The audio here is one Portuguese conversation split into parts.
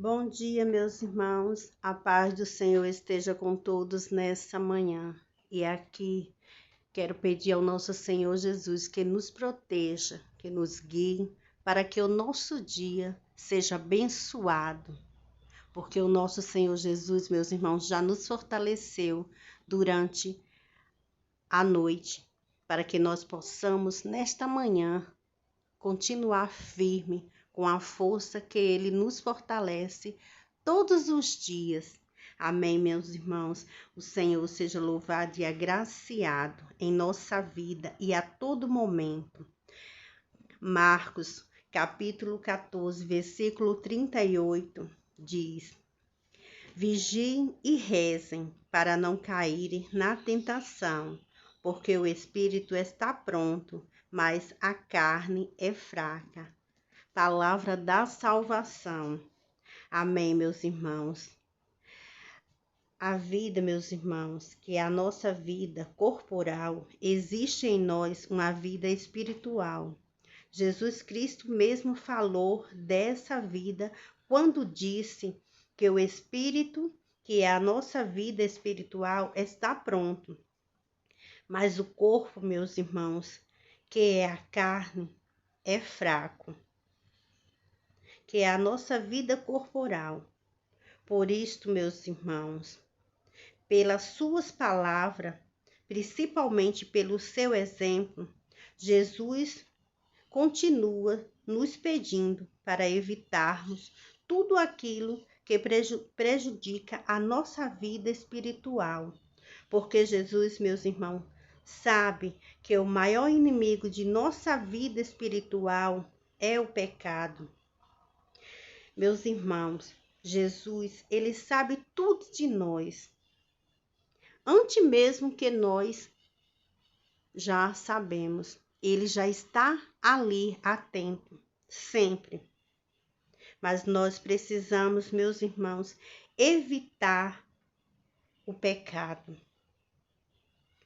Bom dia, meus irmãos. A paz do Senhor esteja com todos nessa manhã. E aqui quero pedir ao nosso Senhor Jesus que nos proteja, que nos guie, para que o nosso dia seja abençoado. Porque o nosso Senhor Jesus, meus irmãos, já nos fortaleceu durante a noite, para que nós possamos, nesta manhã, continuar firme com a força que Ele nos fortalece todos os dias. Amém, meus irmãos? O Senhor seja louvado e agraciado em nossa vida e a todo momento. Marcos, capítulo 14, versículo 38, diz: Vigiem e rezem para não caírem na tentação, porque o espírito está pronto, mas a carne é fraca. Palavra da salvação. Amém, meus irmãos. A vida, meus irmãos, que é a nossa vida corporal, existe em nós uma vida espiritual. Jesus Cristo mesmo falou dessa vida quando disse que o espírito, que é a nossa vida espiritual, está pronto. Mas o corpo, meus irmãos, que é a carne, é fraco. Que é a nossa vida corporal. Por isto, meus irmãos, pelas suas palavras, principalmente pelo seu exemplo, Jesus continua nos pedindo para evitarmos tudo aquilo que prejudica a nossa vida espiritual. Porque Jesus, meus irmãos, sabe que o maior inimigo de nossa vida espiritual é o pecado. Meus irmãos, Jesus, ele sabe tudo de nós. Antes mesmo que nós já sabemos, ele já está ali atento, sempre. Mas nós precisamos, meus irmãos, evitar o pecado.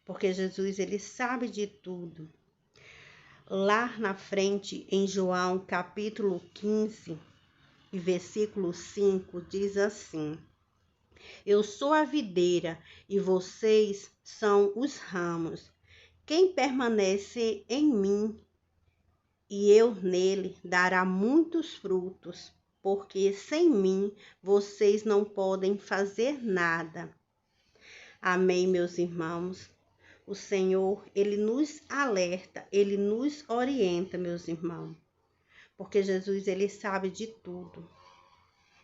Porque Jesus, ele sabe de tudo. Lá na frente, em João, capítulo 15, e versículo 5, diz assim: Eu sou a videira e vocês são os ramos. Quem permanece em mim e eu nele dará muitos frutos, porque sem mim vocês não podem fazer nada. Amém, meus irmãos? O Senhor, ele nos alerta, ele nos orienta, meus irmãos. Porque Jesus, ele sabe de tudo.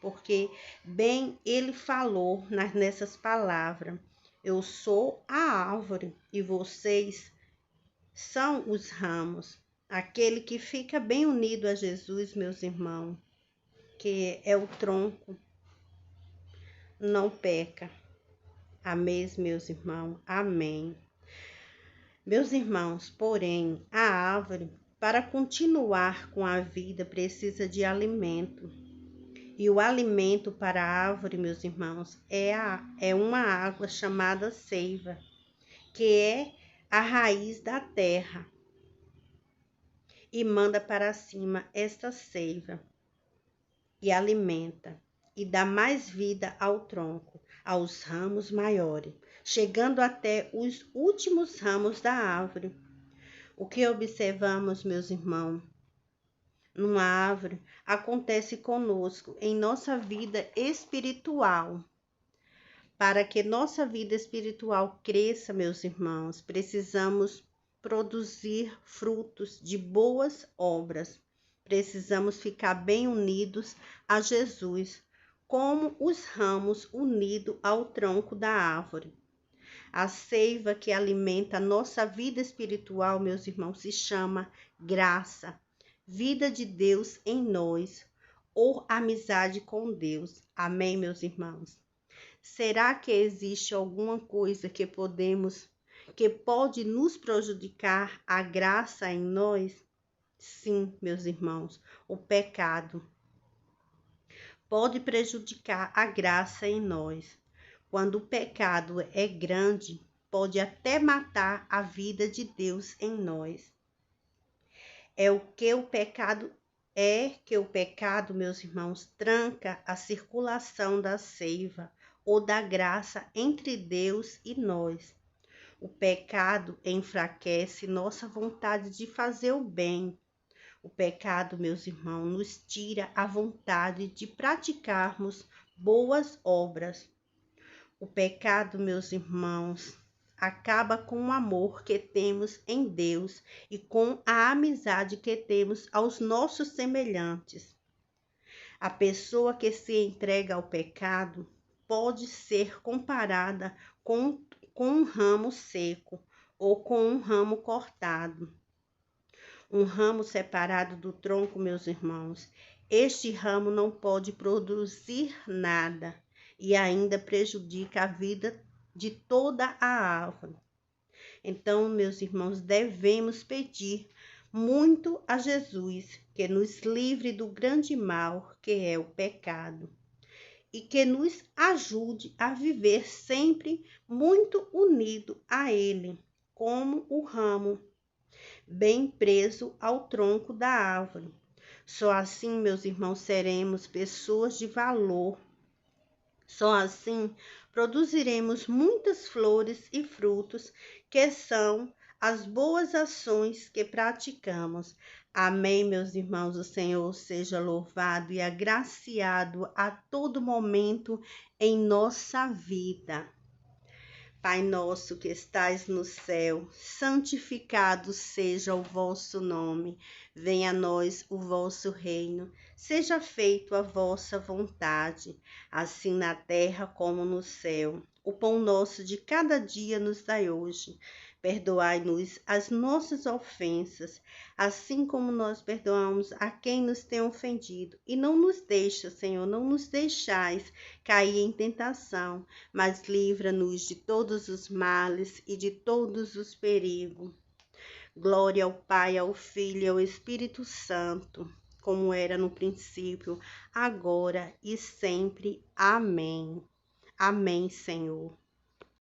Porque bem ele falou nessas palavras: Eu sou a árvore e vocês são os ramos. Aquele que fica bem unido a Jesus, meus irmãos, que é o tronco, não peca. Amém, meus irmãos? Amém. Meus irmãos, porém, a árvore, para continuar com a vida, precisa de alimento. E o alimento para a árvore, meus irmãos, é uma água chamada seiva, que é a raiz da terra. E manda para cima esta seiva, e alimenta, e dá mais vida ao tronco, aos ramos maiores, chegando até os últimos ramos da árvore. O que observamos, meus irmãos, numa árvore, acontece conosco em nossa vida espiritual. Para que nossa vida espiritual cresça, meus irmãos, precisamos produzir frutos de boas obras. Precisamos ficar bem unidos a Jesus, como os ramos unidos ao tronco da árvore. A seiva que alimenta a nossa vida espiritual, meus irmãos, se chama graça. Vida de Deus em nós, ou amizade com Deus. Amém, meus irmãos? Será que existe alguma coisa que pode nos prejudicar a graça em nós? Sim, meus irmãos, o pecado pode prejudicar a graça em nós. Quando o pecado é grande, pode até matar a vida de Deus em nós. É o que o pecado é que o pecado, meus irmãos, tranca a circulação da seiva ou da graça entre Deus e nós. O pecado enfraquece nossa vontade de fazer o bem. O pecado, meus irmãos, nos tira a vontade de praticarmos boas obras. O pecado, meus irmãos, acaba com o amor que temos em Deus e com a amizade que temos aos nossos semelhantes. A pessoa que se entrega ao pecado pode ser comparada com um ramo seco ou com um ramo cortado. Um ramo separado do tronco, meus irmãos, este ramo não pode produzir nada e ainda prejudica a vida de toda a árvore. Então, meus irmãos, devemos pedir muito a Jesus que nos livre do grande mal que é o pecado e que nos ajude a viver sempre muito unido a Ele, como o ramo bem preso ao tronco da árvore. Só assim, meus irmãos, seremos pessoas de valor. Só assim produziremos muitas flores e frutos, que são as boas ações que praticamos. Amém, meus irmãos. O Senhor seja louvado e agraciado a todo momento em nossa vida. Pai nosso que estais no céu, santificado seja o vosso nome. Venha a nós o vosso reino. Seja feita a vossa vontade, assim na terra como no céu. O pão nosso de cada dia nos dai hoje. Perdoai-nos as nossas ofensas, assim como nós perdoamos a quem nos tem ofendido. E não nos deixa, Senhor, não nos deixais cair em tentação, mas livra-nos de todos os males e de todos os perigos. Glória ao Pai, ao Filho e ao Espírito Santo, como era no princípio, agora e sempre. Amém. Amém, Senhor.